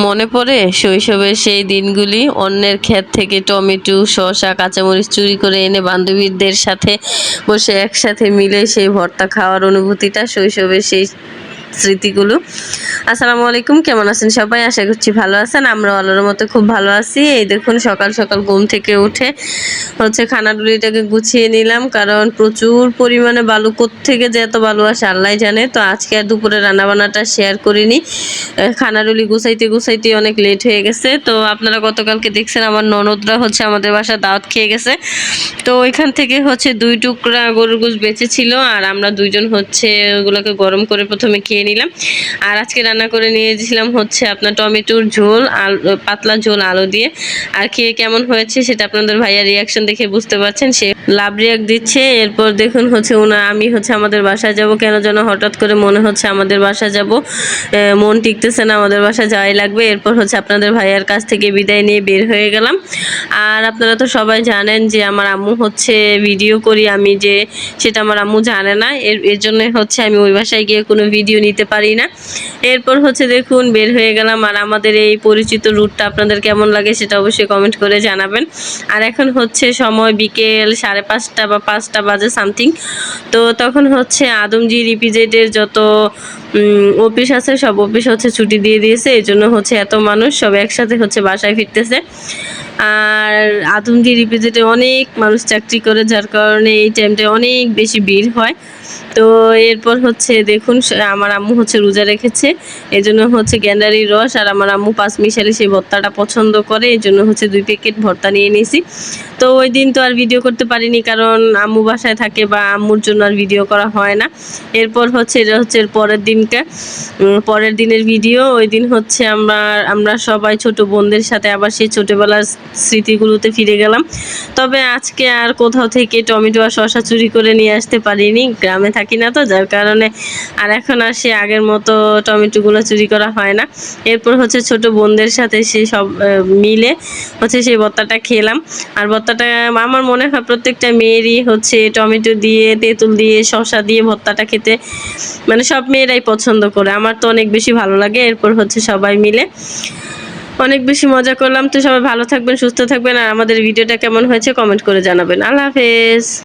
মনে পড়ে শৈশবের সেই দিনগুলি, অন্যের ক্ষেত থেকে টমেটো, শসা, কাঁচামরিচ চুরি করে এনে বান্ধবীদের সাথে বসে একসাথে মিলে সেই ভর্তা খাওয়ার অনুভূতিটা, শৈশবের সেই স্মৃতিগুলো। আসসালামু আলাইকুম, কেমন আছেন সবাই? আশা করছি ভালো আছেন। আমরা আল্লাহর মতো খুব ভালো আছি। এই দেখুন, সকাল সকাল ঘুম থেকে উঠে খানাডুলিটাকে গুছিয়ে নিলাম, কারণ প্রচুর পরিমাণে বালু, কোত্থেকে যে এত বালু আসে আল্লাহ জানে। তো আজকে আর দুপুরে রান্নাবান্নাটা শেয়ার করিনি। খানাডুলি গুছাইতে গুছাইতে অনেক লেট হয়ে গেছে। তো আপনারা গতকালকে দেখছেন আমার ননদরা আমাদের বাসায় দাওয়াত খেয়ে গেছে। তো ওইখান থেকে 2 টুকরা গরুর গোশত বেঁচেছিল, আর আমরা দুইজন ওগুলোকে গরম করে প্রথমে খেয়ে নিলাম। আর আজকে রান্না করে নিয়েছিলাম আপনার টমেটোর ঝোল, পাতলা ঝোল আলু দিয়ে। আর খেয়ে কেমন হয়েছে সেটা আপনাদের ভাইয়ার রিয়াকশন দেখে বুঝতে পারছেন, সে লাভ রিয়াক্ট দিচ্ছে। এরপর দেখুন আমি আমাদের বাসায় যাব, কেন যেন হঠাৎ করে মনে হচ্ছে আমাদের বাসায় যাব, মন টিকতেছে না, আমাদের বাসায় যাওয়াই লাগবে। এরপর আপনাদের ভাইয়ার কাছ থেকে বিদায় নিয়ে বের হয়ে গেলাম। আর আপনারা তো সবাই জানেন যে আমার আম্মু ভিডিও করি আমি, যে সেটা আমার আম্মু জানে না, এর জন্য আমি ওই বাসায় গিয়ে কোনো ভিডিও নিতে পারি না। এরপর দেখুন বের হয়ে গেলাম। আর আমাদের এই পরিচিত রুটটা আপনাদের কেমন লাগে সেটা অবশ্যই কমেন্ট করে জানাবেন। আর এখন সময় বিকেল 5:30 বা 5টা বাজে সামথিং। তো তখন আদমজির ইপিজেডের যত অফিস আছে সব অফিস ছুটি দিয়ে দিয়েছে, এই জন্য এত মানুষ সব একসাথে বাসায় ফিরতেছে। আর আদমজির ইপিজেডে অনেক মানুষ চাকরি করে, যার কারণে এই টাইমটা অনেক বেশি ভিড় হয়। তো এরপর দেখুন আমার আম্মু রোজা রেখেছে, এই জন্য গেন্দারির রস, আর আমার আম্মু 5 মিশালি সেই ভর্তাটা পছন্দ করে, এই জন্য 2 প্যাকেট ভর্তা নিয়ে নিয়েছি। তো ওই দিন তো আর ভিডিও করতে পারিনি, কারণ আম্মু বাসায় থাকে বা আম্মুর জন্য আর ভিডিও করা হয় না। এরপর এটা পরের দিনের ভিডিও। ওই দিন আমরা সবাই ছোট বোনদের সাথে আবার সেই ছোটবেলার স্মৃতিগুলোতে ফিরে গেলাম। তবে আজকে আর কোথাও থেকে টমেটো আর শসা চুরি করে নিয়ে আসতে পারিনি, গ্রামে থাকি না তো, যার কারণে আর এখন আর সে আগের মতো টমেটোগুলো চুরি করা হয় না। এরপর ছোট বোনদের সাথে সেই সব মিলে সেই ভর্তাটা খেলাম। আর ভর্তাটা আমার মনে হয় প্রত্যেকটা মেয়েরই টমেটো দিয়ে, তেঁতুল দিয়ে, শসা দিয়ে ভর্তাটা খেতে মানে সব মেয়েরাই পছন্দ করে। আমার তো অনেক বেশি ভালো লাগে। এরপর সবাই মিলে অনেক বেশি মজা করলাম। তো সবাই ভালো থাকবেন, সুস্থ থাকবেন, আর আমাদের ভিডিওটা কেমন হয়েছে কমেন্ট করে জানাবেন। আল্লাহ হাফেজ।